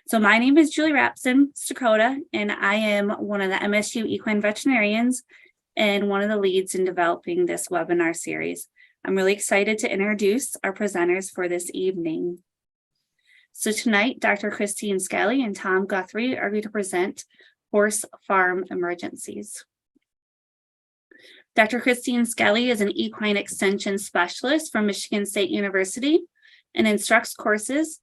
So my name is Julie Rapson Stakota, and I am one of the MSU equine veterinarians and one of the leads in developing this webinar series. I'm really excited to introduce our presenters for this evening. So tonight, Dr. Christine Skelly and Tom Guthrie are going to present horse farm emergencies. Dr. Christine Skelly is an equine extension specialist from Michigan State University and instructs courses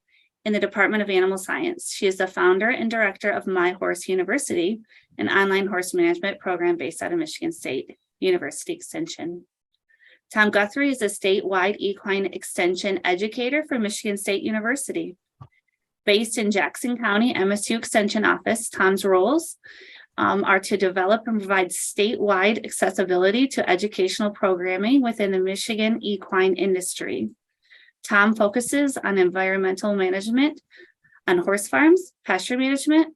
in the Department of Animal Science. She is the founder and director of My Horse University, an online horse management program based out of Michigan State University Extension. Tom Guthrie is a statewide equine extension educator for Michigan State University. Based in Jackson County MSU Extension Office, Tom's roles are to develop and provide statewide accessibility to educational programming within the Michigan equine industry. Tom focuses on environmental management on horse farms, pasture management,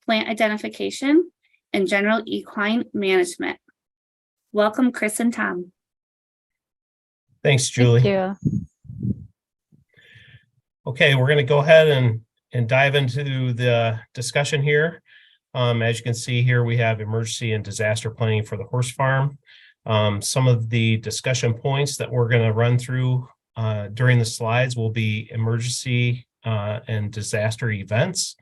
plant identification, and general equine management. Welcome, Chris and Tom. Thanks, Julie. Thank you. Okay, we're going to go ahead and dive into the discussion here. As you can see here, we have emergency and disaster planning for the horse farm. Some of the discussion points that we're going to run through during the slides will be emergency and disaster events.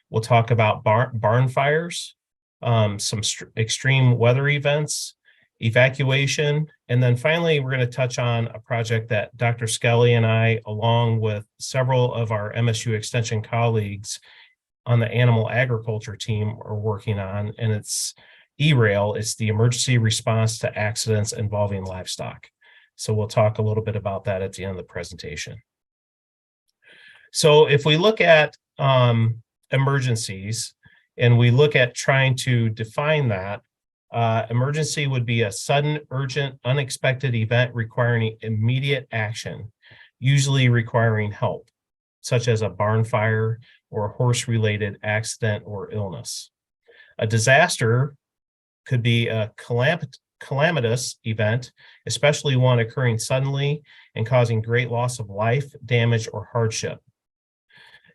We'll talk about barn fires, some extreme weather events, evacuation, and then finally we're going to touch on a project that Dr. Skelly and I, along with several of our MSU Extension colleagues on the animal agriculture team, are working on, and it's ERAIL. It's the emergency response to accidents involving livestock. So we'll talk a little bit about that at the end of the presentation. So if we look at emergencies and we look at trying to define that, emergency would be a sudden, urgent, unexpected event requiring immediate action, usually requiring help, such as a barn fire or a horse-related accident or illness. A disaster could be a calamitous event, especially one occurring suddenly and causing great loss of life, damage, or hardship.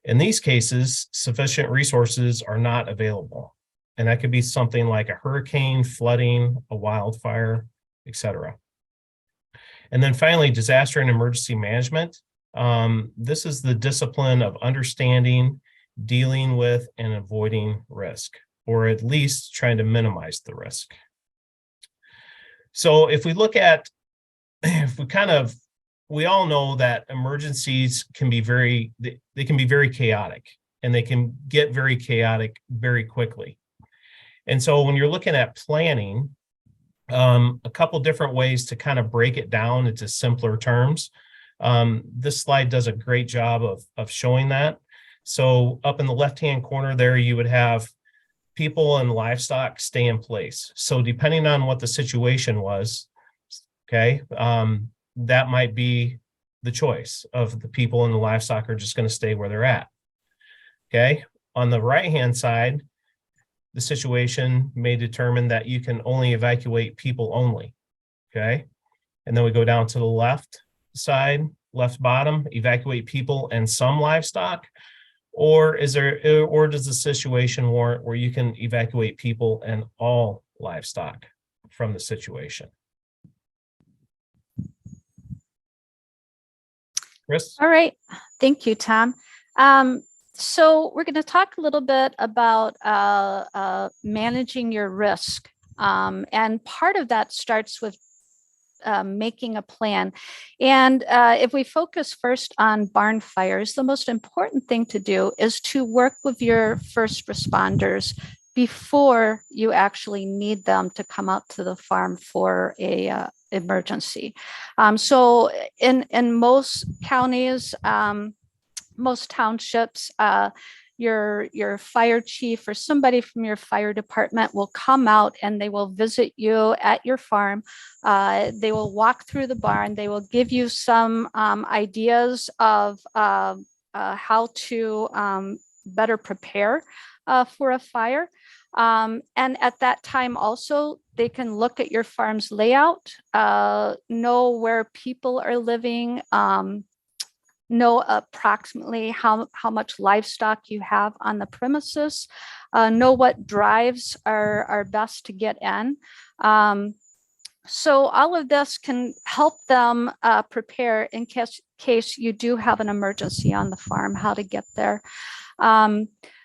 In these cases, sufficient resources are not available, and that could be something like a hurricane, flooding, a wildfire, etc. And then finally, disaster and emergency management. This is the discipline of understanding, dealing with, and avoiding risk, or at least trying to minimize the risk. So if we look at, we all know that emergencies can be they can be very chaotic, and they can get very chaotic very quickly. And so when you're looking at planning, a couple different ways to kind of break it down into simpler terms. This slide does a great job of showing that. So up in the left-hand corner there, you would have people and livestock stay in place. So depending on what the situation was, okay, that might be the choice of the people and the livestock are just going to stay where they're at. Okay, on the right-hand side, the situation may determine that you can only evacuate people only. Okay, and then we go down to the left side, left bottom, evacuate people and some livestock. Or does the situation warrant where you can evacuate people and all livestock from the situation? Chris? All right. Thank you, Tom. So we're going to talk a little bit about managing your risk. And part of that starts with making a plan. And if we focus first on barn fires, the most important thing to do is to work with your first responders before you actually need them to come out to the farm for a emergency. So in most counties, most townships, your fire chief or somebody from your fire department will come out and they will visit you at your farm. They will walk through the barn. They will give you some ideas of how to better prepare for a fire. And at that time also, they can look at your farm's layout, know where people are living, know approximately how much livestock you have on the premises, know what drives are best to get in. So all of this can help them prepare in case you do have an emergency on the farm, how to get there.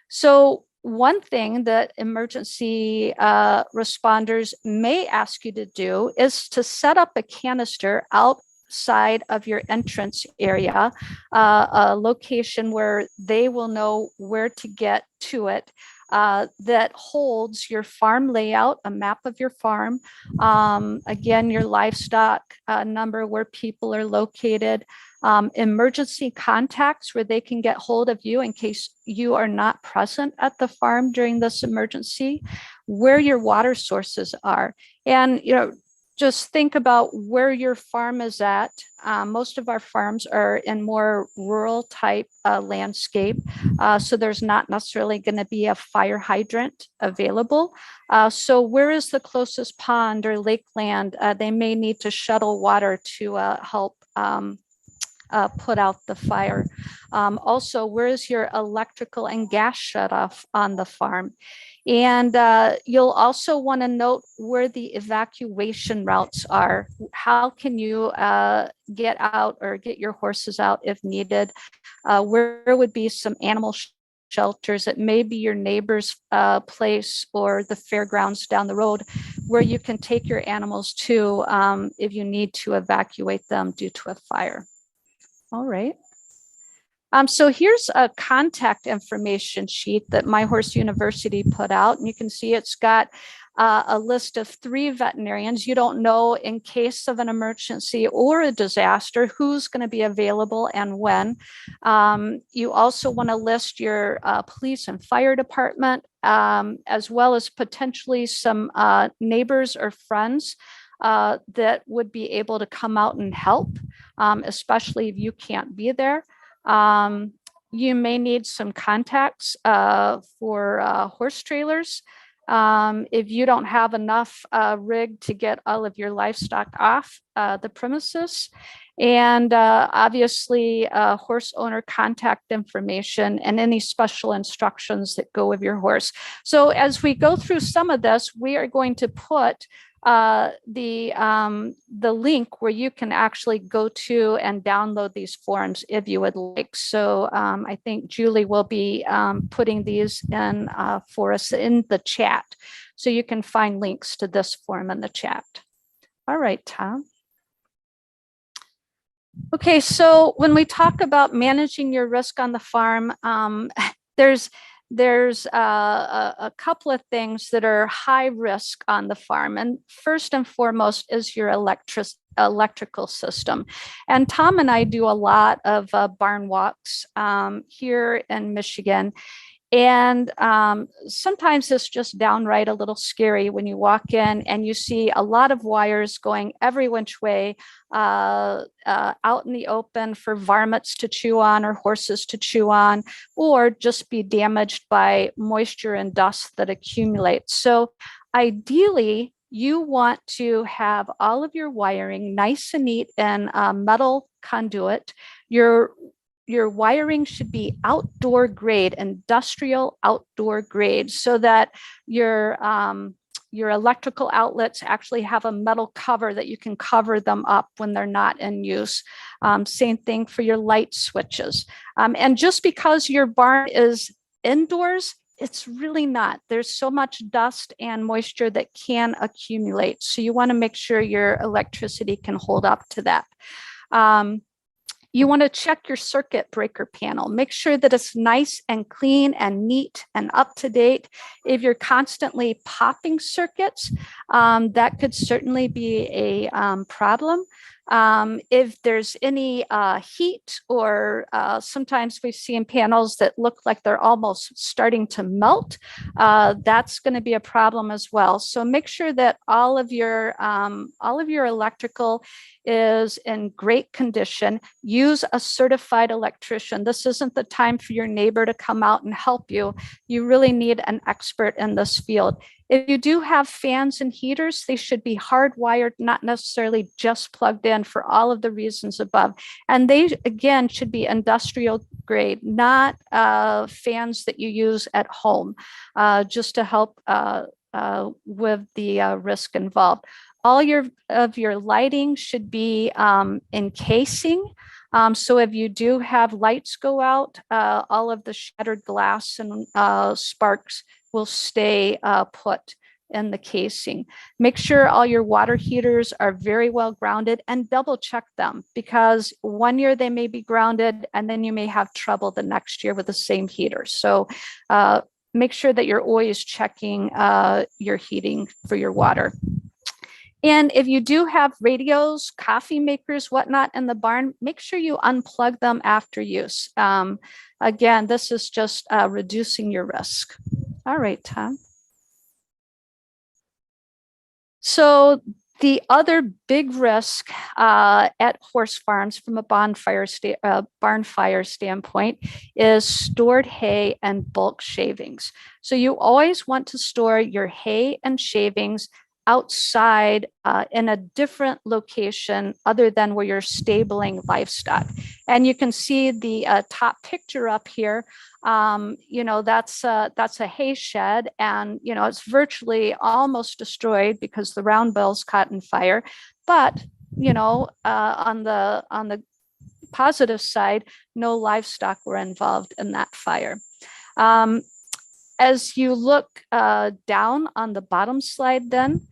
So one thing that emergency responders may ask you to do is to set up a canister outside of your entrance area, a location where they will know where to get to it. That holds your farm layout, a map of your farm, again, your livestock number, where people are located, emergency contacts where they can get hold of you in case you are not present at the farm during this emergency, where your water sources are. And, just think about where your farm is at. Most of our farms are in more rural type landscape, so there's not necessarily going to be a fire hydrant available. So where is the closest pond or lakeland? They may need to shuttle water to help put out the fire. Also, where is your electrical and gas shut off on the farm? And you'll also want to note where the evacuation routes are. How can you get out or get your horses out if needed? Where would be some animal shelters? It may be your neighbor's place or the fairgrounds down the road where you can take your animals to if you need to evacuate them due to a fire. All right. So here's a contact information sheet that My Horse University put out, and you can see it's got a list of 3 veterinarians. You don't know in case of an emergency or a disaster who's going to be available and when. You also want to list your police and fire department, as well as potentially some neighbors or friends that would be able to come out and help, especially if you can't be there. You may need some contacts for horse trailers. If you don't have enough rig to get all of your livestock off the premises. And obviously horse owner contact information and any special instructions that go with your horse. So as we go through some of this, we are going to put the link where you can actually go to and download these forms if you would like. So I think Julie will be putting these in for us in the chat. So you can find links to this form in the chat. All right, Tom. Okay, so when we talk about managing your risk on the farm, there's a couple of things that are high risk on the farm. And first and foremost is your electrical system. And Tom and I do a lot of barn walks here in Michigan. And sometimes it's just downright a little scary when you walk in and you see a lot of wires going every which way out in the open for varmints to chew on or horses to chew on, or just be damaged by moisture and dust that accumulates. So ideally, you want to have all of your wiring nice and neat in metal conduit. Your wiring should be outdoor grade, industrial outdoor grade, so that your electrical outlets actually have a metal cover that you can cover them up when they're not in use. Same thing for your light switches. And just because your barn is indoors, it's really not. There's so much dust and moisture that can accumulate. So you want to make sure your electricity can hold up to that. You want to check your circuit breaker panel. Make sure that it's nice and clean and neat and up to date. If you're constantly popping circuits, that could certainly be a problem. If there's any heat, or sometimes we see in panels that look like they're almost starting to melt, that's going to be a problem as well. So make sure that all of your electrical is in great condition. Use a certified electrician. This isn't the time for your neighbor to come out and help you. You really need an expert in this field. If you do have fans and heaters, they should be hardwired, not necessarily just plugged in for all of the reasons above. And they, again, should be industrial grade, not fans that you use at home, just to help with the risk involved. All of your lighting should be encasing. So if you do have lights go out, all of the shattered glass and sparks will stay put in the casing. Make sure all your water heaters are very well grounded, and double check them, because one year they may be grounded and then you may have trouble the next year with the same heater. So make sure that you're always checking your heating for your water. And if you do have radios, coffee makers, whatnot in the barn, make sure you unplug them after use. Again, this is just reducing your risk. All right, Tom. So the other big risk at horse farms from a barn fire standpoint is stored hay and bulk shavings. So you always want to store your hay and shavings outside in a different location other than where you're stabling livestock. And you can see the top picture up here. That's a hay shed, and it's virtually almost destroyed because the round bells caught in fire. But on the positive side, no livestock were involved in that fire. As you look down on the bottom slide, then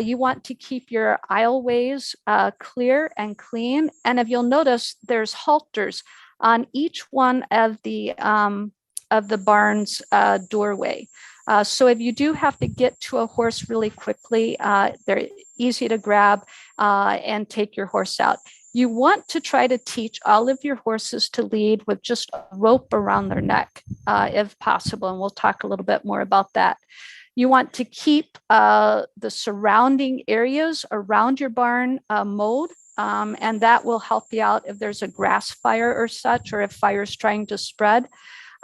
you want to keep your aisleways clear and clean. And if you'll notice, there's halters on each one of the barn's doorway. So if you do have to get to a horse really quickly, they're easy to grab and take your horse out. You want to try to teach all of your horses to lead with just a rope around their neck, if possible. And we'll talk a little bit more about that. You want to keep the surrounding areas around your barn mowed, and that will help you out if there's a grass fire or such, or if fire's trying to spread.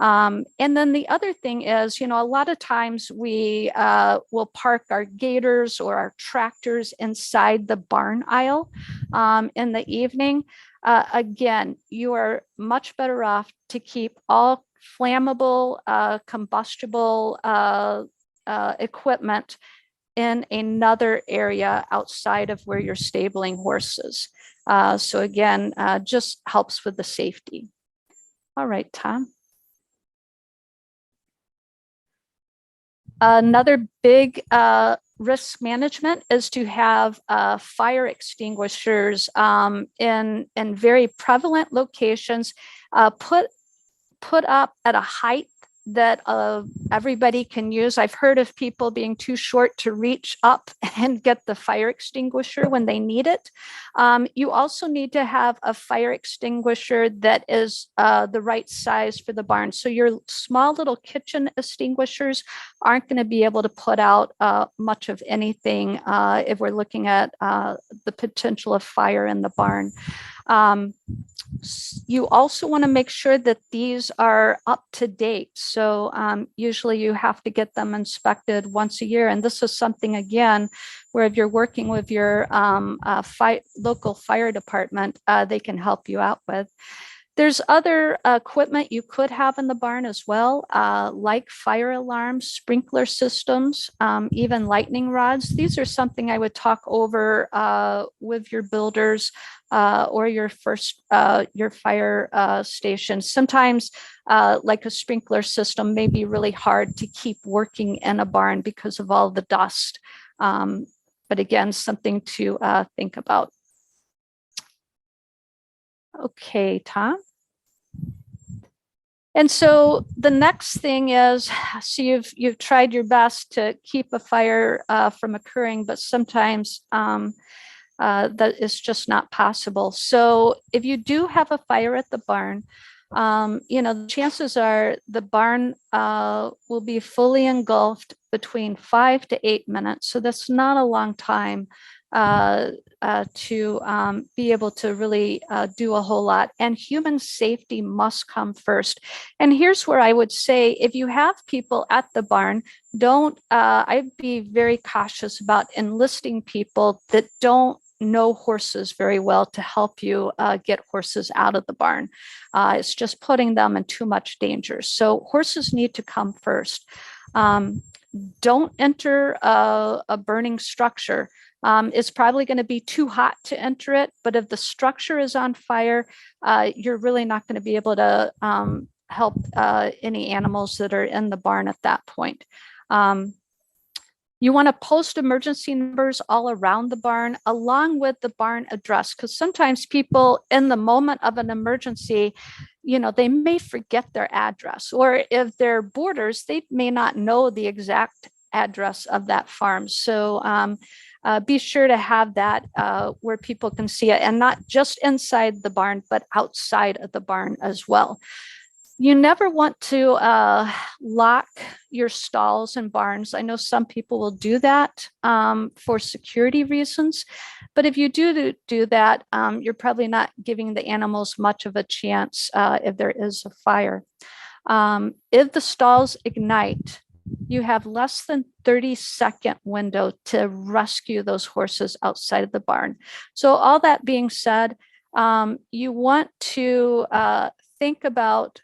And then the other thing is, a lot of times we will park our gators or our tractors inside the barn aisle in the evening. Again, you are much better off to keep all flammable, combustible equipment in another area outside of where you're stabling horses. So again, just helps with the safety. All right, Tom. Another big risk management is to have fire extinguishers in very prevalent locations, put up at a height that everybody can use. I've heard of people being too short to reach up and get the fire extinguisher when they need it. You also need to have a fire extinguisher that is the right size for the barn. So your small little kitchen extinguishers aren't going to be able to put out much of anything if we're looking at the potential of fire in the barn. You also want to make sure that these are up to date. So usually you have to get them inspected once a year. And this is something, again, where if you're working with your local fire department, they can help you out with. There's other equipment you could have in the barn as well, like fire alarms, sprinkler systems, even lightning rods. These are something I would talk over with your builders or your fire station. Sometimes like a sprinkler system may be really hard to keep working in a barn because of all the dust. But again, something to think about. Okay, Tom. And so the next thing is, so you've tried your best to keep a fire from occurring, but sometimes that is just not possible. So if you do have a fire at the barn, the chances are the barn will be fully engulfed between 5 to 8 minutes. So that's not a long time to be able to really do a whole lot. And human safety must come first. And here's where I would say, if you have people at the barn, I'd be very cautious about enlisting people that don't know horses very well to help you get horses out of the barn. It's just putting them in too much danger. So horses need to come first. Don't enter a burning structure. It's probably going to be too hot to enter it, but if the structure is on fire, you're really not going to be able to help any animals that are in the barn at that point. You want to post emergency numbers all around the barn, along with the barn address, because sometimes people in the moment of an emergency, they may forget their address, or if they're boarders, they may not know the exact address of that farm. So be sure to have that where people can see it, and not just inside the barn, but outside of the barn as well. You never want to lock your stalls and barns. I know some people will do that for security reasons, but if you do that, you're probably not giving the animals much of a chance if there is a fire. If the stalls ignite, you have less than 30-second window to rescue those horses outside of the barn. So all that being said, you want to think about,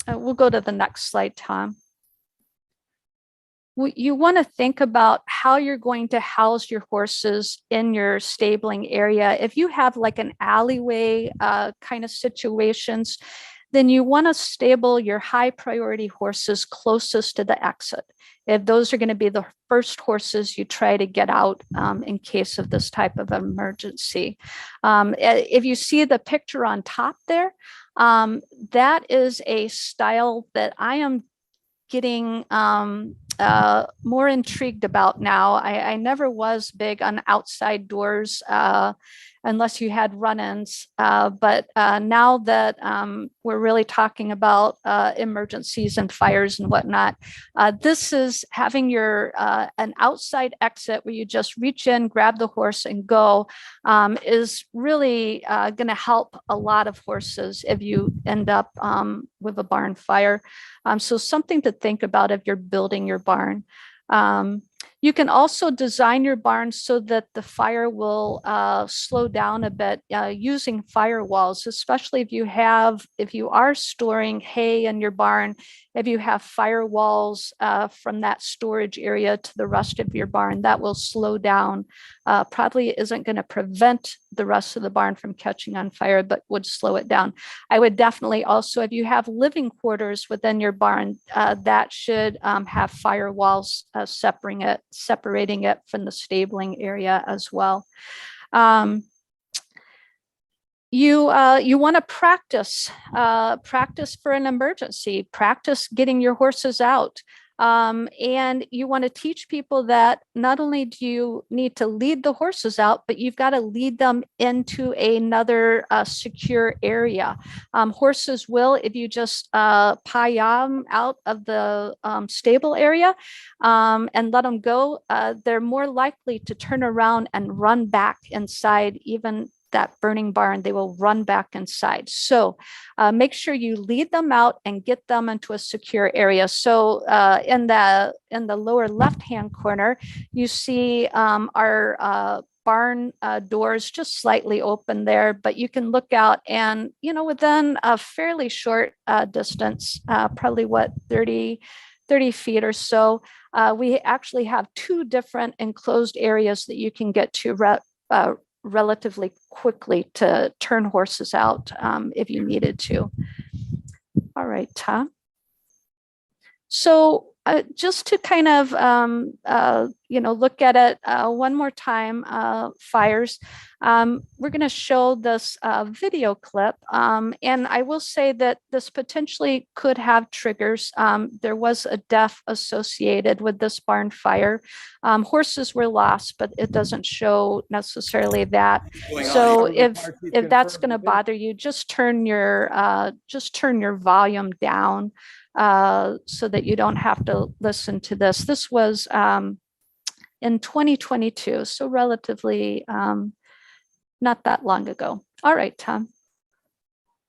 we'll go to the next slide, Tom. You want to think about how you're going to house your horses in your stabling area. If you have like an alleyway kind of situations, then you want to stable your high priority horses closest to the exit. If those are going to be the first horses you try to get out in case of this type of emergency. If you see the picture on top there, that is a style that I am getting more intrigued about now. I never was big on outside doors unless you had run-ins. But now that we're really talking about emergencies and fires and whatnot, this is having your an outside exit where you just reach in, grab the horse and go, is really going to help a lot of horses if you end up with a barn fire. So something to think about if you're building your barn. You can also design your barn so that the fire will slow down a bit using firewalls, especially if you are storing hay in your barn. If you have firewalls from that storage area to the rest of your barn, that will slow down. Probably isn't going to prevent the rest of the barn from catching on fire, but would slow it down. I would definitely also, if you have living quarters within your barn, that should have firewalls separating it from the stabling area as well. You want to practice for an emergency, practice getting your horses out. And you want to teach people that not only do you need to lead the horses out, but you've got to lead them into another secure area. Horses will, if you just pie them out of the stable area and let them go, they're more likely to turn around and run back inside, even that burning barn. They will run back inside. So make sure you lead them out and get them into a secure area. So in the lower left-hand corner, you see our barn doors just slightly open there, but you can look out and, within a fairly short distance, probably 30 feet or so, we actually have two different enclosed areas that you can get to relatively quickly to turn horses out if you needed to. All right, Tom. So just to kind of, look at it one more time, fires, we're going to show this video clip. And I will say that this potentially could have triggers. There was a death associated with this barn fire. Horses were lost, but it doesn't show necessarily that. So if that's going to bother you, just turn your volume down so that you don't have to listen to this. This was in 2022, so relatively not that long ago. All right, Tom.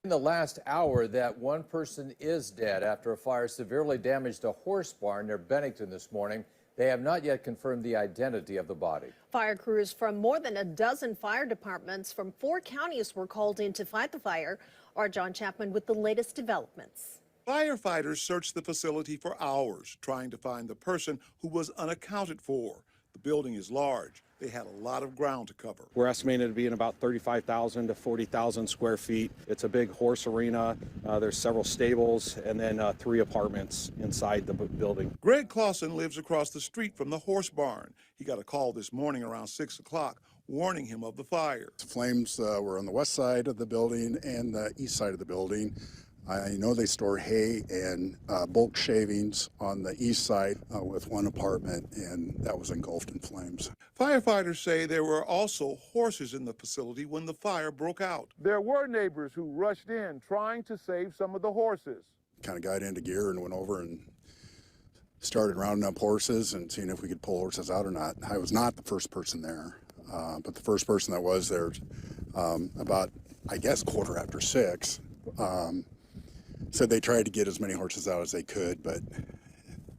In the last hour, that one person is dead after a fire severely damaged a horse barn near Bennington this morning. They have not yet confirmed the identity of the body. Fire crews from more than a dozen fire departments from 4 counties were called in to fight the fire. Our John Chapman with the latest developments. Firefighters searched the facility for hours, trying to find the person who was unaccounted for. The building is large. They had a lot of ground to cover. We're estimating it to be in about 35,000 to 40,000 square feet. It's a big horse arena. There's several stables and then 3 apartments inside the building. Greg Clausen lives across the street from the horse barn. He got a call this morning around 6 o'clock warning him of the fire. The flames were on the west side of the building and the east side of the building. I know they store hay and bulk shavings on the east side with one apartment, and that was engulfed in flames. Firefighters say there were also horses in the facility when the fire broke out. There were neighbors who rushed in trying to save some of the horses. Kind of got into gear and went over and started rounding up horses and seeing if we could pull horses out or not. I was not the first person there, but the first person that was there about, I guess, 6:15. Said they tried to get as many horses out as they could, but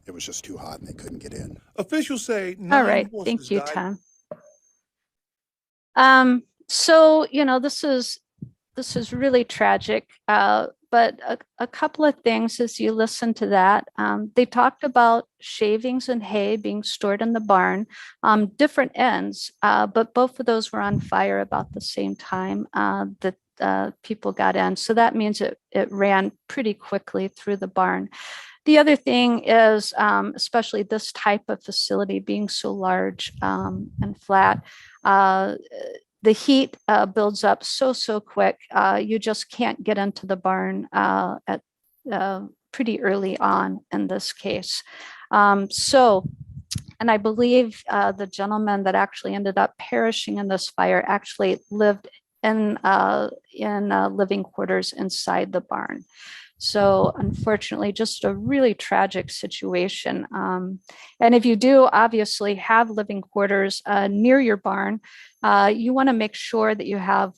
it was just too hot and they couldn't get in. Officials say All right. Thank you, Tom. So, you know, this is really tragic. But a couple of things as you listen to that, they talked about shavings and hay being stored in the barn, different ends, but both of those were on fire about the same time that people got in. So that means it ran pretty quickly through the barn. The other thing is, especially this type of facility being so large and flat, the heat builds up so quick. You just can't get into the barn at pretty early on in this case. And I believe the gentleman that actually ended up perishing in this fire actually lived in living quarters inside the barn. So unfortunately, just a really tragic situation. And if you do obviously have living quarters near your barn, you want to make sure that you have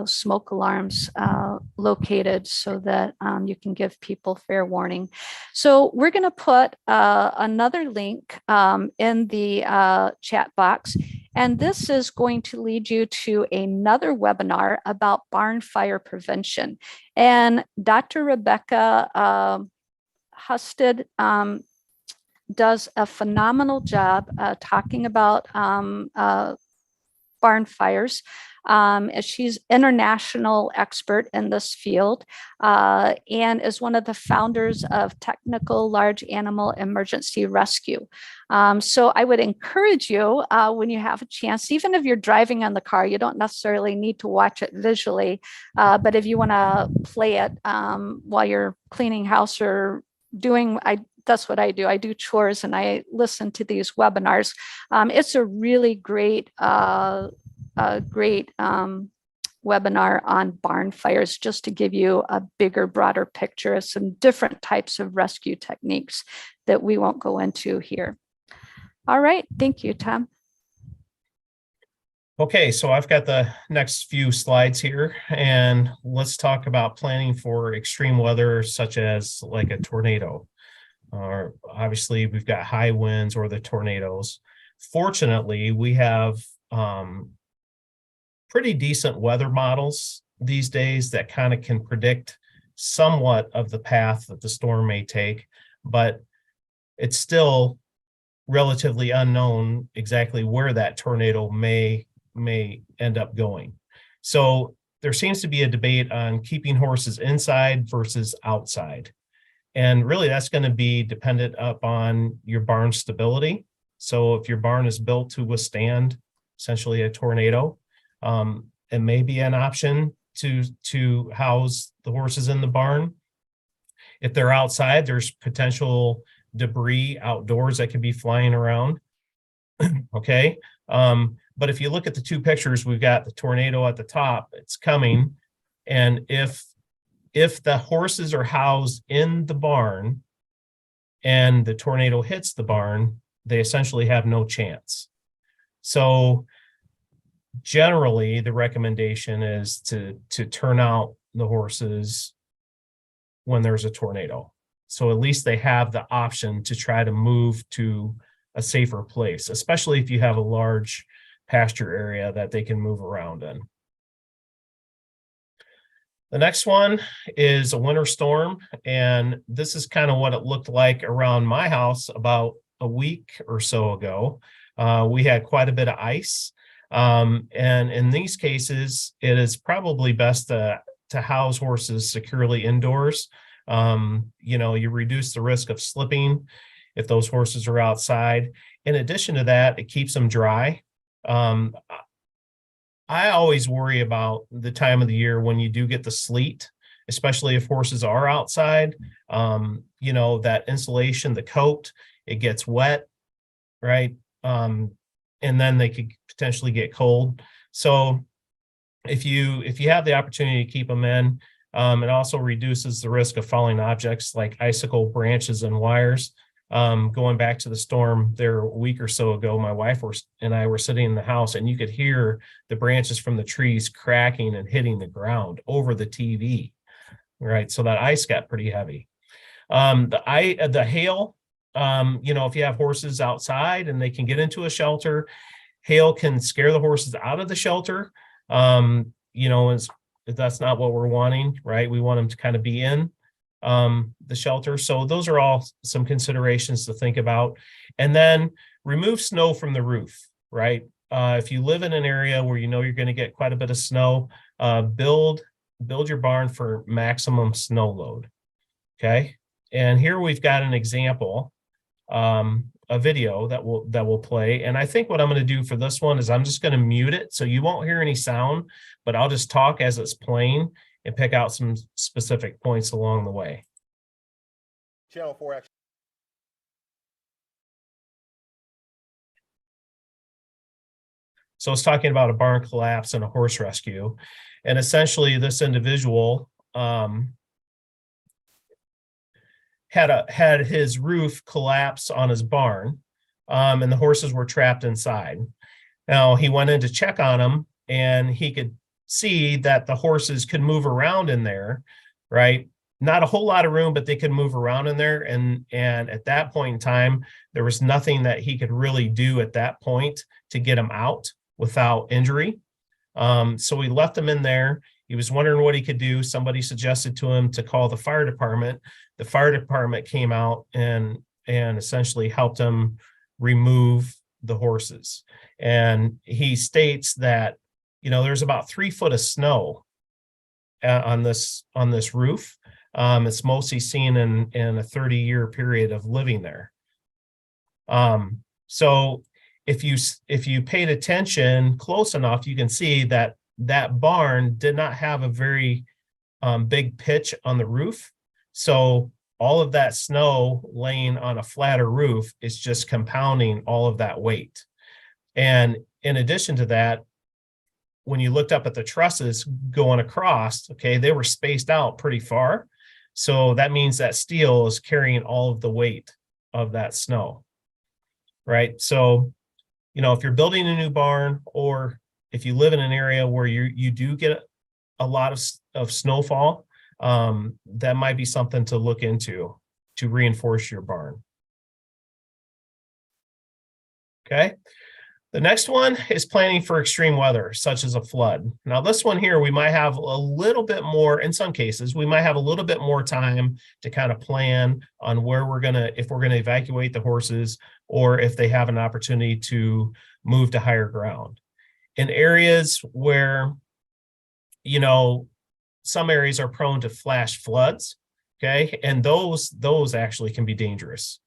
smoke alarms located so that you can give people fair warning. So we're going to put another link in the chat box. And this is going to lead you to another webinar about barn fire prevention. And Dr. Rebecca Husted does a phenomenal job talking about barn fires. She's international expert in this field and is one of the founders of Technical Large Animal Emergency Rescue. So I would encourage you when you have a chance, even if you're driving in the car, you don't necessarily need to watch it visually, but if you want to play it while you're cleaning house or doing, that's what I do. I do chores and I listen to these webinars. It's a really great webinar on barn fires, just to give you a bigger, broader picture of some different types of rescue techniques that we won't go into here. All right, thank you, Tom. Okay, so I've got the next few slides here, and let's talk about planning for extreme weather, such as like a tornado. Obviously, we've got high winds or the tornadoes. Fortunately, we have pretty decent weather models these days that kind of can predict somewhat of the path that the storm may take, but it's still relatively unknown exactly where that tornado may end up going. So there seems to be a debate on keeping horses inside versus outside. And really that's going to be dependent upon your barn stability. So if your barn is built to withstand essentially a tornado, it may be an option to house the horses in the barn. If they're outside, there's potential debris outdoors that could be flying around. Okay. But if you look at the two pictures, we've got the tornado at the top, it's coming. And if the horses are housed in the barn and the tornado hits the barn, they essentially have no chance. So generally, the recommendation is to turn out the horses when there's a tornado. So at least they have the option to try to move to a safer place, especially if you have a large pasture area that they can move around in. The next one is a winter storm, and this is kind of what it looked like around my house about a week or so ago. We had quite a bit of ice, and in these cases, it is probably best to house horses securely indoors. You reduce the risk of slipping if those horses are outside. In addition to that, it keeps them dry. I always worry about the time of the year when you do get the sleet, especially if horses are outside. That insulation, the coat, it gets wet, right? And then they could potentially get cold. So if you have the opportunity to keep them in, it also reduces the risk of falling objects like icicle branches and wires. Going back to the storm there a week or so ago, my wife and I were sitting in the house, and you could hear the branches from the trees cracking and hitting the ground over the TV, right? So that ice got pretty heavy. The hail, if you have horses outside and they can get into a shelter, hail can scare the horses out of the shelter. That's not what we're wanting, right? We want them to kind of be in the shelter. So those are all some considerations to think about. And then remove snow from the roof, right? If you live in an area where you know you're going to get quite a bit of snow, build your barn for maximum snow load. Okay. And here we've got an example, a video that will play. And I think what I'm going to do for this one is I'm just going to mute it, so you won't hear any sound, but I'll just talk as it's playing and pick out some specific points along the way. Channel 4 action. So it's talking about a barn collapse and a horse rescue. And essentially this individual had his roof collapse on his barn, and the horses were trapped inside. Now he went in to check on them, and he could see that the horses could move around in there, right? Not a whole lot of room, but they could move around in there. And at that point in time, there was nothing that he could really do at that point to get them out without injury. So we left him in there. He was wondering what he could do. Somebody suggested to him to call the fire department. The fire department came out and essentially helped him remove the horses. And he states that, there's about 3 foot of snow on this roof. It's mostly seen in a 30-year period of living there. So if you paid attention close enough, you can see that barn did not have a very big pitch on the roof. So all of that snow laying on a flatter roof is just compounding all of that weight. And in addition to that, when you looked up at the trusses going across, okay, they were spaced out pretty far. So that means that steel is carrying all of the weight of that snow, right? So, if you're building a new barn, or if you live in an area where you do get a lot of snowfall, that might be something to look into to reinforce your barn. Okay. The next one is planning for extreme weather, such as a flood. Now, this one here, we might have a little bit more, in some cases, we might have a little bit more time to kind of plan on where if we're going to evacuate the horses, or if they have an opportunity to move to higher ground. In areas where, some areas are prone to flash floods, okay? And those actually can be dangerous.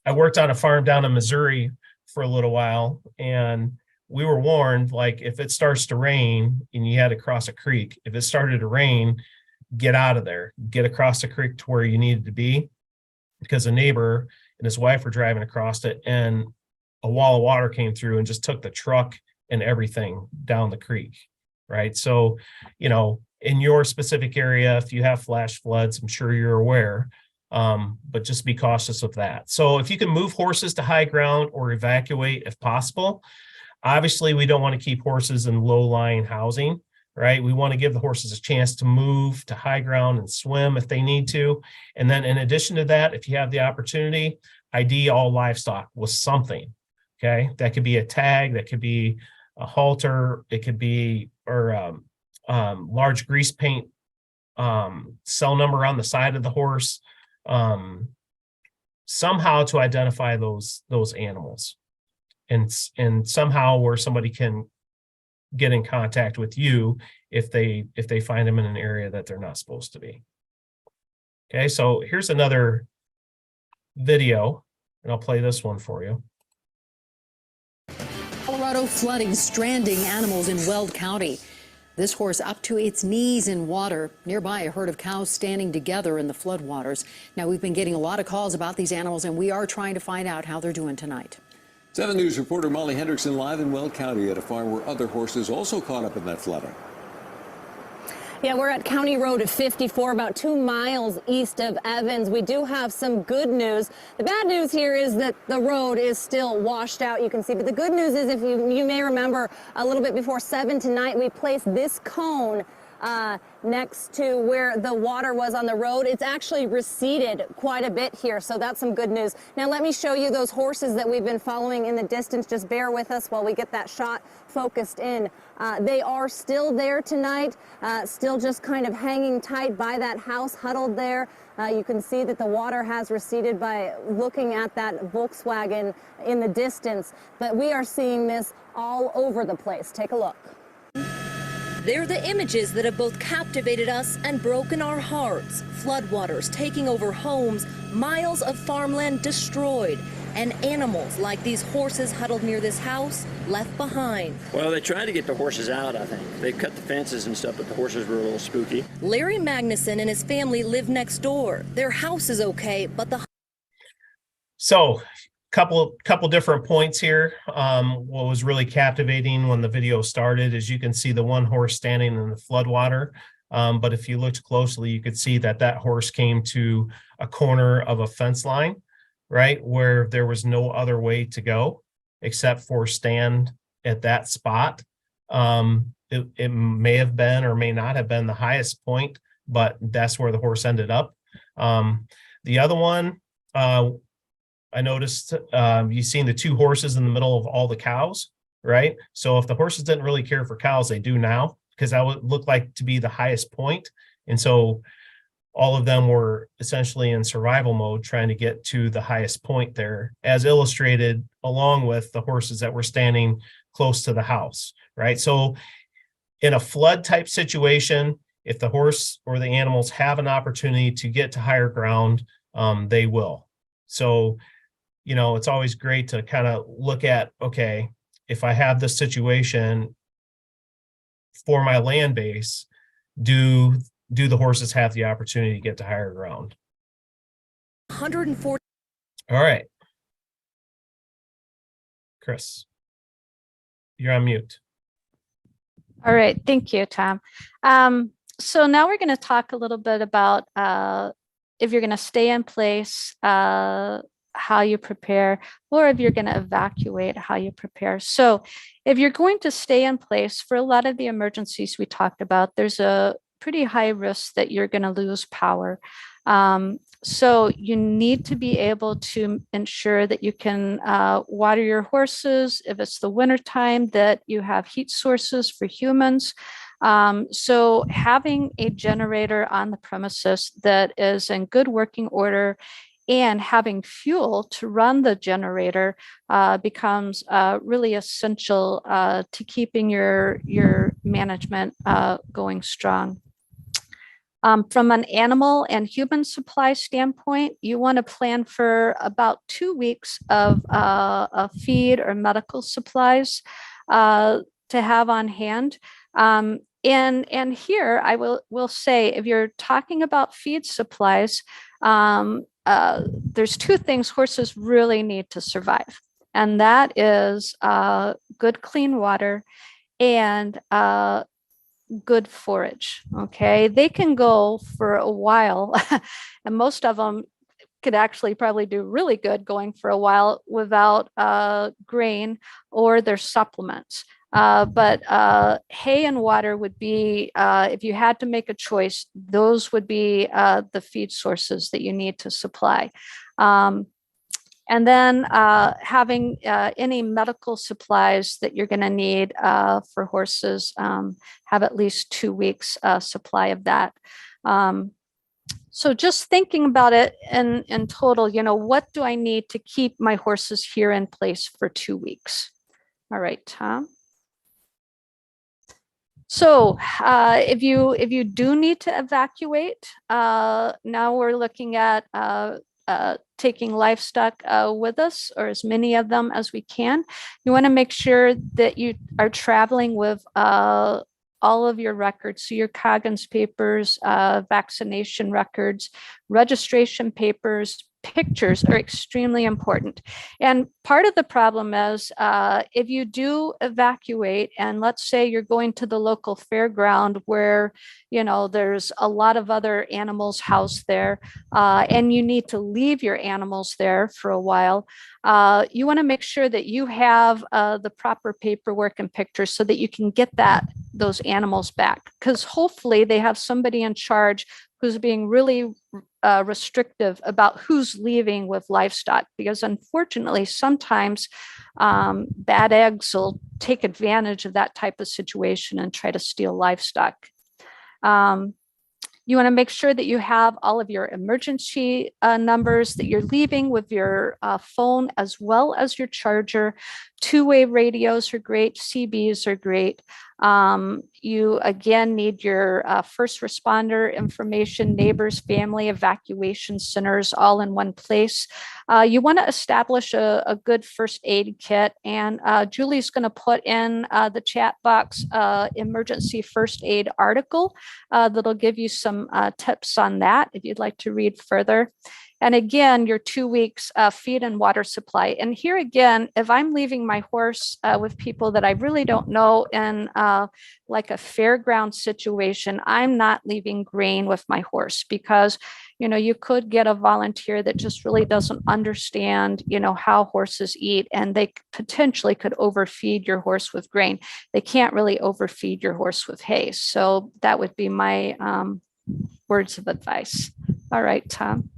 I worked on a farm down in Missouri for a little while, and we were warned, like, if it starts to rain and you had to cross a creek, if it started to rain, get out of there, get across the creek to where you needed to be, because a neighbor and his wife were driving across it, and a wall of water came through and just took the truck and everything down the creek, right? So, in your specific area, if you have flash floods, I'm sure you're aware, But just be cautious of that. So if you can move horses to high ground or evacuate if possible, obviously we don't want to keep horses in low-lying housing, right? We want to give the horses a chance to move to high ground and swim if they need to. And then in addition to that, if you have the opportunity, ID all livestock with something, okay? That could be a tag, that could be a halter, it could be, or large grease paint cell number on the side of the horse, somehow to identify those animals, and somehow where somebody can get in contact with you if they find them in an area that they're not supposed to be. Okay, so here's another video, and I'll play this one for you. Colorado flooding stranding animals in Weld County. This horse up to its knees in water. Nearby, a herd of cows standing together in the floodwaters. Now, we've been getting a lot of calls about these animals, and we are trying to find out how they're doing tonight. 7 News reporter Molly Hendrickson live in Weld County at a farm where other horses also caught up in that flooding. Yeah, we're at County Road 54, about 2 miles east of Evans. We do have some good news. The bad news here is that the road is still washed out, you can see. But the good news is, if you may remember, a little bit before 7 tonight, we placed this cone next to where the water was on the road. It's actually receded quite a bit here, so that's some good news. Now let me show you those horses that we've been following in the distance. Just bear with us while we get that shot focused in. They are still there tonight, still just kind of hanging tight by that house, huddled there. You can see that the water has receded by looking at that Volkswagen in the distance, but we are seeing this all over the place. Take a look. They're the images that have both captivated us and broken our hearts. Floodwaters taking over homes, miles of farmland destroyed, and animals like these horses huddled near this house left behind. Well, they tried to get the horses out, I think. They cut the fences and stuff, but the horses were a little spooky. Larry Magnuson and his family live next door. Their house is okay, but the... So, couple different points here. What was really captivating when the video started is you can see the one horse standing in the floodwater. But if you looked closely, you could see that horse came to a corner of a fence line, right, where there was no other way to go except for stand at that spot. It may have been or may not have been the highest point, but that's where the horse ended up. The other one, I noticed you've seen the 2 horses in the middle of all the cows, right? So if the horses didn't really care for cows, they do now, because that would look like to be the highest point. And so all of them were essentially in survival mode, trying to get to the highest point there, as illustrated along with the horses that were standing close to the house, right? So in a flood type situation, if the horse or the animals have an opportunity to get to higher ground, they will. So, you know, it's always great to kind of look at, okay, if I have this situation for my land base, do the horses have the opportunity to get to higher ground? 140. All right. Chris, you're on mute. All right, thank you, Tom. So now we're going to talk a little bit about if you're going to stay in place, how you prepare, or if you're going to evacuate, how you prepare. So if you're going to stay in place, for a lot of the emergencies we talked about, there's a pretty high risk that you're going to lose power. So you need to be able to ensure that you can water your horses. If it's the wintertime, that you have heat sources for humans. So having a generator on the premises that is in good working order and having fuel to run the generator becomes really essential to keeping your management going strong. From an animal and human supply standpoint, you want to plan for about 2 weeks of feed or medical supplies to have on hand. And here I will say, if you're talking about feed supplies, there's 2 things horses really need to survive, and that is good clean water and good forage. Okay, they can go for a while and most of them could actually probably do really good going for a while without grain or their supplements. But hay and water would be, if you had to make a choice, those would be the feed sources that you need to supply. And then having any medical supplies that you're going to need for horses, have at least 2 weeks supply of that. So just thinking about it in total, what do I need to keep my horses here in place for 2 weeks? All right, Tom. So if you do need to evacuate, now we're looking at taking livestock with us, or as many of them as we can. You want to make sure that you are traveling with all of your records, so your Coggins papers, vaccination records, registration papers, pictures are extremely important. And part of the problem is if you do evacuate, and let's say you're going to the local fairground where, there's a lot of other animals housed there, and you need to leave your animals there for a while, you want to make sure that you have the proper paperwork and pictures so that you can get those animals back, because hopefully they have somebody in charge who's being really restrictive about who's leaving with livestock, because unfortunately sometimes bad eggs will take advantage of that type of situation and try to steal livestock. You want to make sure that you have all of your emergency numbers, that you're leaving with your phone as well as your charger. Two-way radios are great. CBs are great. You again need your first responder information, neighbors, family, evacuation centers, all in one place. You want to establish a good first aid kit, and Julie's going to put in the chat box emergency first aid article that'll give you some tips on that if you'd like to read further. And again, your 2 weeks feed and water supply. And here again, if I'm leaving my horse with people that I really don't know in like a fairground situation, I'm not leaving grain with my horse, because, you could get a volunteer that just really doesn't understand, how horses eat, and they potentially could overfeed your horse with grain. They can't really overfeed your horse with hay. So that would be my words of advice. All right, Tom.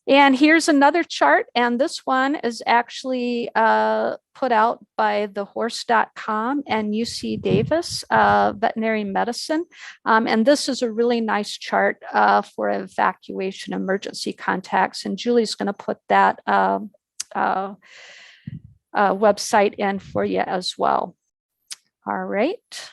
And here's another chart, and this one is actually put out by thehorse.com and UC Davis Veterinary Medicine. And this is a really nice chart for evacuation emergency contacts. And Julie's going to put that website in for you as well. All right.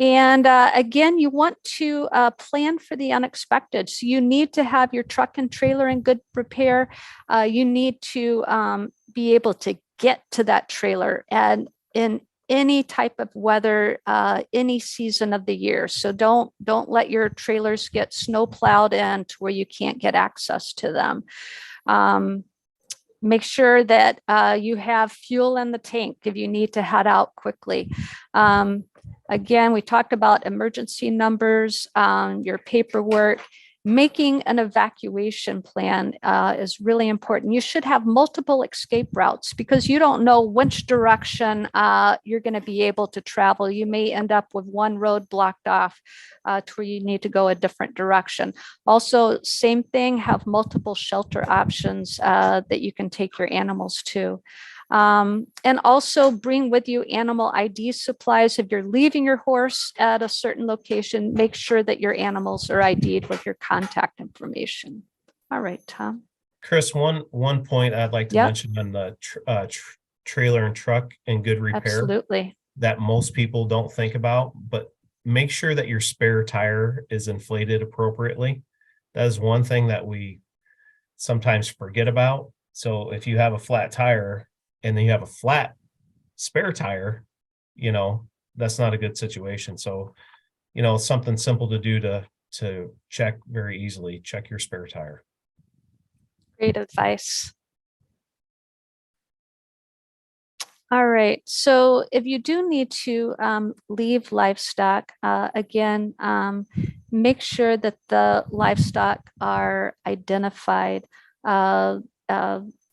And again, you want to plan for the unexpected. So you need to have your truck and trailer in good repair. You need to be able to get to that trailer and in any type of weather, any season of the year. So don't let your trailers get snow plowed in to where you can't get access to them. Make sure that you have fuel in the tank if you need to head out quickly. Again, we talked about emergency numbers, your paperwork. Making an evacuation plan is really important. You should have multiple escape routes, because you don't know which direction you're going to be able to travel. You may end up with one road blocked off to where you need to go a different direction. Also, same thing, have multiple shelter options that you can take your animals to. And also bring with you animal ID supplies. If you're leaving your horse at a certain location, make sure that your animals are ID'd with your contact information. All right, Tom. Chris, one point I'd like to mention on the trailer and truck in good repair. Absolutely. That most people don't think about, but make sure that your spare tire is inflated appropriately. That is one thing that we sometimes forget about. So if you have a flat tire and then you have a flat spare tire, that's not a good situation. So, something simple to do to check very easily, check your spare tire. Great advice. All right. So if you do need to leave livestock, again, make sure that the livestock are identified. Uh,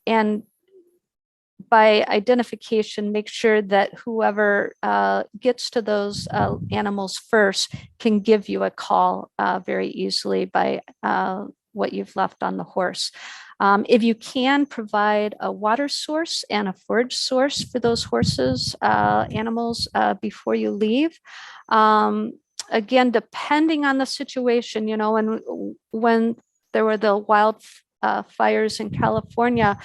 and by identification, make sure that whoever gets to those animals first can give you a call very easily by what you've left on the horse. If you can provide a water source and a forage source for those horses, animals before you leave. Again, depending on the situation, you know, and when there were the wild fires in California,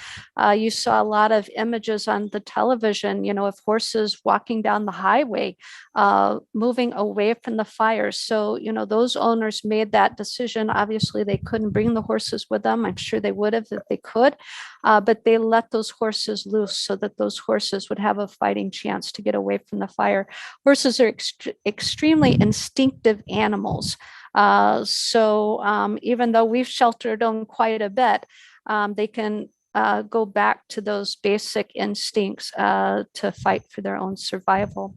you saw a lot of images on the television, you know, of horses walking down the highway, moving away from the fires. So, you know, those owners made that decision. Obviously, they couldn't bring the horses with them. I'm sure they would have if they could, but they let those horses loose so that those horses would have a fighting chance to get away from the fire. Horses are extremely instinctive animals. So even though we've sheltered them quite a bit, they can go back to those basic instincts to fight for their own survival.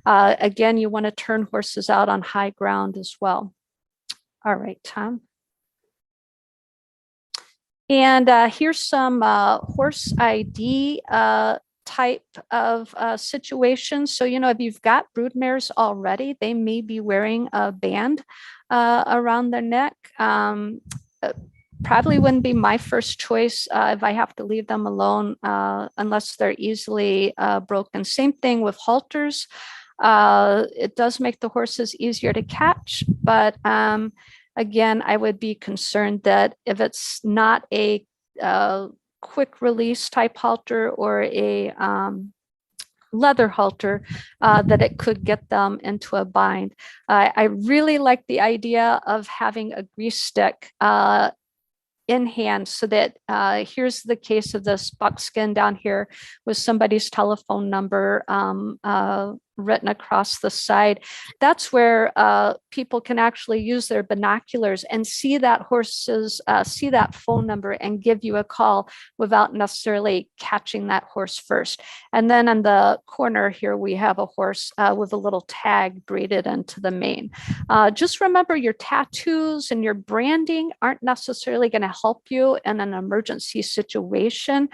Again, you want to turn horses out on high ground as well. All right, Tom. And here's some horse ID type of situations. So, you know, if you've got broodmares already, they may be wearing a band around their neck. Probably wouldn't be my first choice if I have to leave them alone unless they're easily broken. Same thing with halters. It does make the horses easier to catch, but again, I would be concerned that if it's not a quick release type halter or a leather halter, that it could get them into a bind. I really like the idea of having a grease stick in hand so that here's the case of this buckskin down here with somebody's telephone number written across the side. That's where people can actually use their binoculars and see that see that phone number and give you a call without necessarily catching that horse first. And then in the corner here, we have a horse with a little tag braided into the mane. Just remember your tattoos and your branding aren't necessarily going to help you in an emergency situation.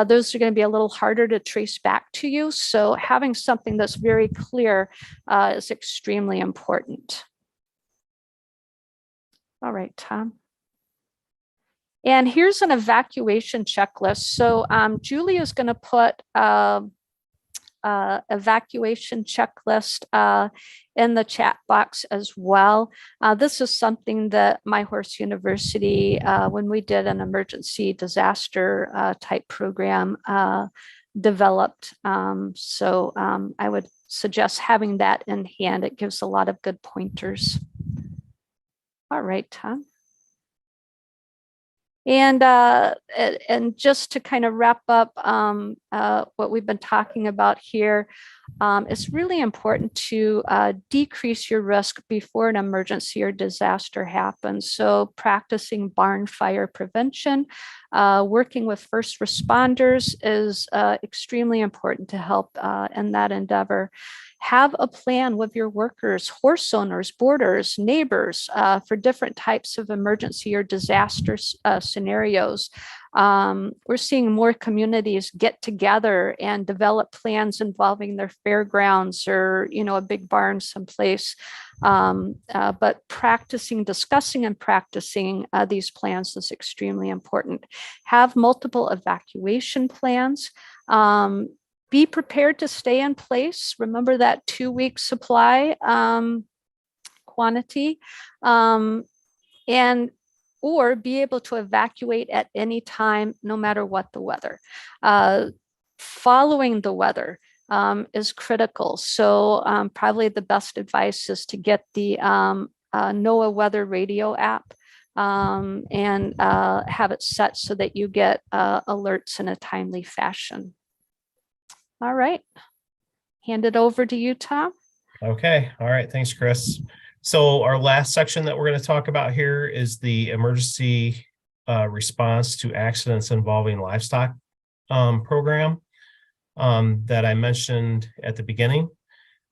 Those are going to be a little harder to trace back to you. So having something that's very clear is extremely important. All right, Tom. And here's an evacuation checklist. So Julie is going to put evacuation checklist in the chat box as well. This is something that My Horse University, when we did an emergency disaster type program, developed. So I would suggest having that in hand. It gives a lot of good pointers. All right, Tom. And just to kind of wrap up what we've been talking about here, it's really important to decrease your risk before an emergency or disaster happens. So practicing barn fire prevention, working with first responders is extremely important to help in that endeavor. Have a plan with your workers, horse owners, boarders, neighbors for different types of emergency or disaster scenarios. We're seeing more communities get together and develop plans involving their fairgrounds or, you know, a big barn someplace. But discussing and practicing these plans is extremely important. Have multiple evacuation plans. Be prepared to stay in place. Remember that 2-week supply quantity, or be able to evacuate at any time, no matter what the weather. Following the weather is critical. So probably the best advice is to get the NOAA weather radio app and have it set so that you get alerts in a timely fashion. All right, hand it over to you, Tom. Okay, all right, thanks, Chris. So our last section that we're going to talk about here is the emergency response to accidents involving livestock program. that I mentioned at the beginning.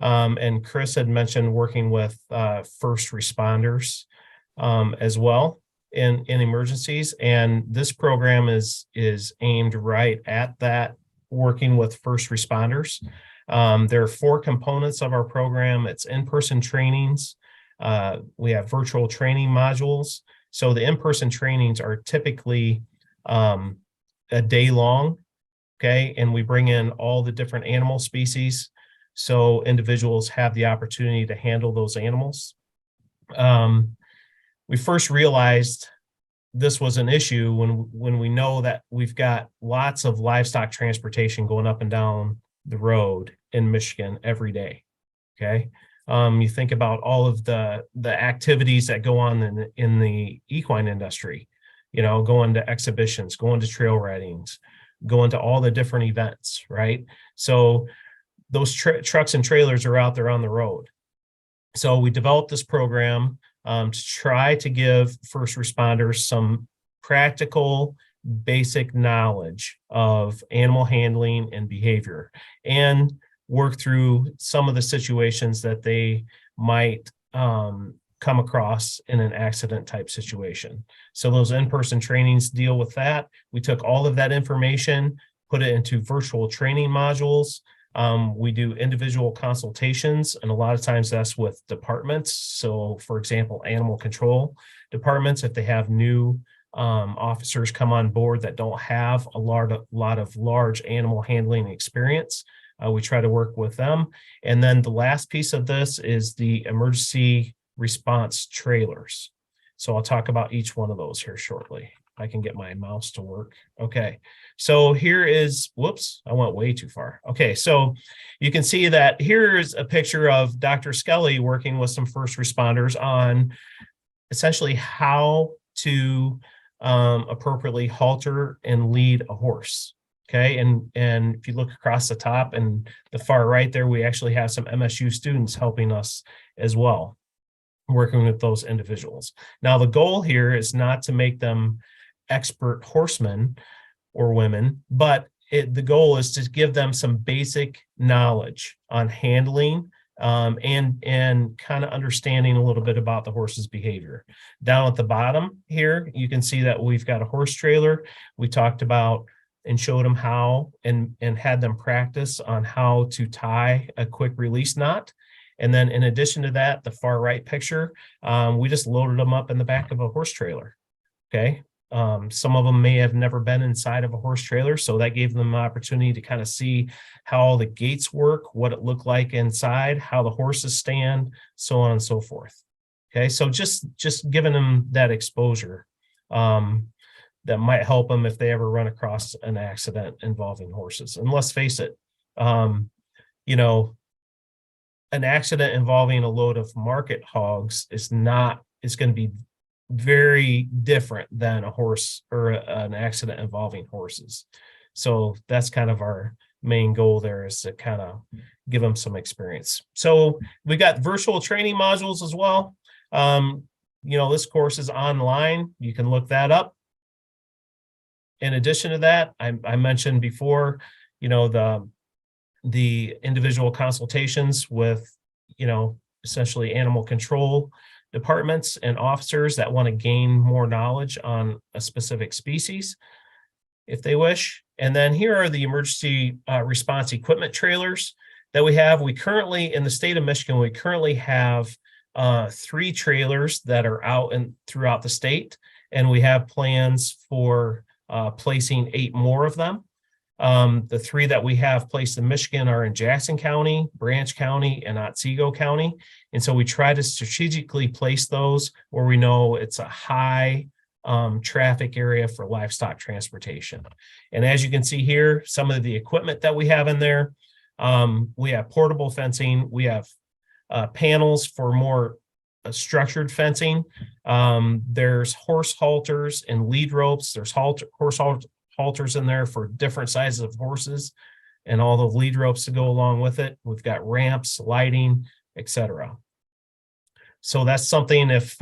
And Chris had mentioned working with first responders as well in emergencies. And this program is aimed right at that, working with first responders. There are 4 components of our program. It's in-person trainings. We have virtual training modules. So the in-person trainings are typically a day long, okay? And we bring in all the different animal species, so individuals have the opportunity to handle those animals. We first realized this was an issue when we know that we've got lots of livestock transportation going up and down the road in Michigan every day, okay? You think about all of the activities that go on in the equine industry, you know, going to exhibitions, going to trail ridings, going to all the different events, right? So those trucks and trailers are out there on the road. So we developed this program to try to give first responders some practical, basic knowledge of animal handling and behavior, and work through some of the situations that they might come across in an accident type situation. So those in-person trainings deal with that. We took all of that information, put it into virtual training modules. We do individual consultations, and a lot of times that's with departments. So for example, animal control departments, if they have new officers come on board that don't have a lot of large animal handling experience, we try to work with them. And then the last piece of this is the emergency response trailers. So I'll talk about each one of those here shortly. I can get my mouse to work. Okay, so here is, whoops, I went way too far. Okay, so you can see that here's a picture of Dr. Skelly working with some first responders on essentially how to appropriately halter and lead a horse. Okay, and if you look across the top and the far right there, we actually have some MSU students helping us as well, working with those individuals. Now, the goal here is not to make them expert horsemen or women, but the goal is to give them some basic knowledge on handling and kind of understanding a little bit about the horse's behavior. Down at the bottom here, you can see that we've got a horse trailer. We talked about and showed them how and had them practice on how to tie a quick release knot. And then in addition to that, the far right picture, we just loaded them up in the back of a horse trailer, okay? Some of them may have never been inside of a horse trailer, so that gave them an opportunity to kind of see how all the gates work, what it looked like inside, how the horses stand, so on and so forth. Okay, so just giving them that exposure that might help them if they ever run across an accident involving horses. And let's face it, you know, an accident involving a load of market hogs is going to be very different than a horse or an accident involving horses. So that's kind of our main goal there, is to kind of give them some experience. So we got virtual training modules as well. You know, this course is online. You can look that up. In addition to that, I mentioned before, you know, the individual consultations with, you know, essentially animal control departments and officers that want to gain more knowledge on a specific species, if they wish. And then here are the emergency response equipment trailers that we have. We currently, in the state of Michigan, we currently have 3 trailers that are out and throughout the state, and we have plans for placing 8 more of them. The 3 that we have placed in Michigan are in Jackson County, Branch County, and Otsego County. And so we try to strategically place those where we know it's a high traffic area for livestock transportation. And as you can see here, some of the equipment that we have in there, we have portable fencing, we have panels for more structured fencing. There's horse halters and lead ropes. There's horse halters in there for different sizes of horses and all the lead ropes to go along with it. We've got ramps, lighting, etc. So that's something if,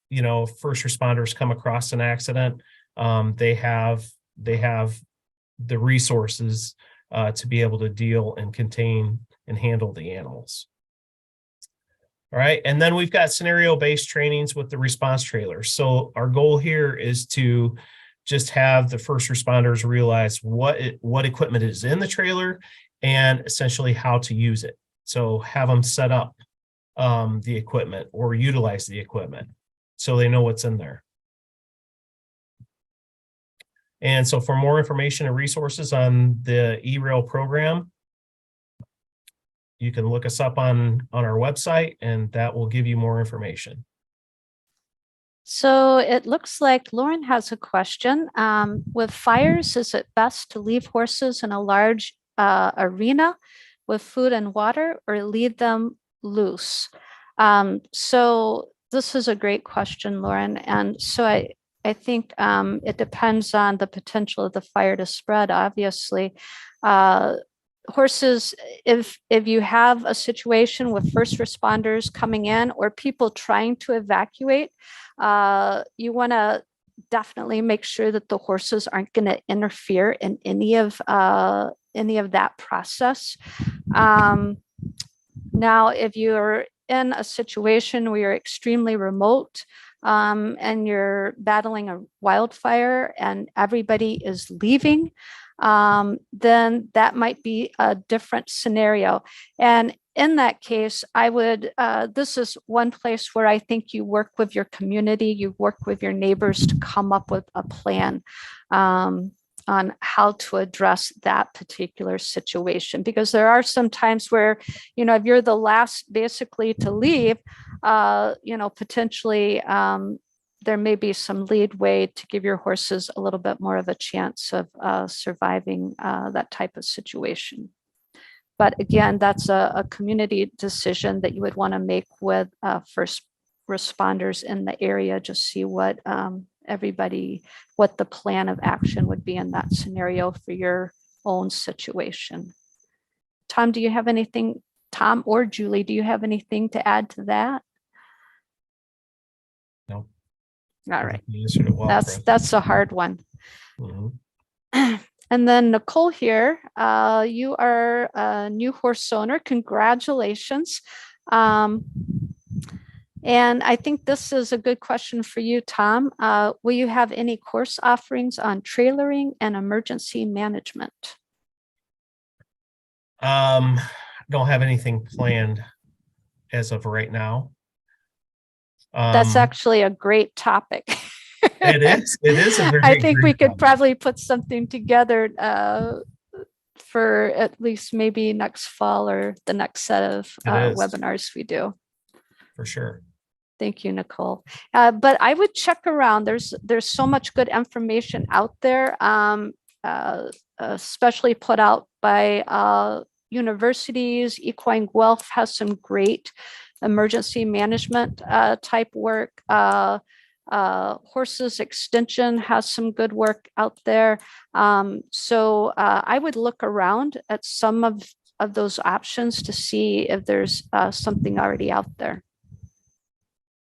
you know, first responders come across an accident, they have the resources to be able to deal and contain and handle the animals. All right, and then we've got scenario-based trainings with the response trailers. So our goal here is to just have the first responders realize what equipment is in the trailer and essentially how to use it. So have them set up the equipment or utilize the equipment so they know what's in there. And so for more information and resources on the E-Rail program, you can look us up on our website, and that will give you more information. So it looks like Lauren has a question. With fires, is it best to leave horses in a large arena with food and water, or leave them loose? So this is a great question, Lauren. And so I think it depends on the potential of the fire to spread, obviously. Horses, if you have a situation with first responders coming in or people trying to evacuate, you want to definitely make sure that the horses aren't going to interfere in any of that process. Now, if you're in a situation where you're extremely remote and you're battling a wildfire and everybody is leaving, then that might be a different scenario. And in that case, I would, this is one place where I think you work with your community, you work with your neighbors to come up with a plan on how to address that particular situation. Because there are some times where, if you're the last basically to leave, potentially there may be some leadway to give your horses a little bit more of a chance of surviving that type of situation. But again, that's a community decision that you would want to make with first responders in the area. Just see what what the plan of action would be in that scenario for your own situation. Tom, do you have anything? Tom or Julie, do you have anything to add to that? No. All right. Well, that's a hard one. Mm-hmm. And then Nicole here, you are a new horse owner. Congratulations. And I think this is a good question for you, Tom. Will you have any course offerings on trailering and emergency management? Don't have anything planned as of right now. That's actually a great topic. It is a very I think we could topic. probably put something together for at least maybe next fall or the next set of webinars we do. For sure. Thank you, Nicole. But I would check around. There's so much good information out there, especially put out by universities. Equine Guelph has some great emergency management type work. Horses Extension has some good work out there. So I would look around at some of those options to see if there's something already out there.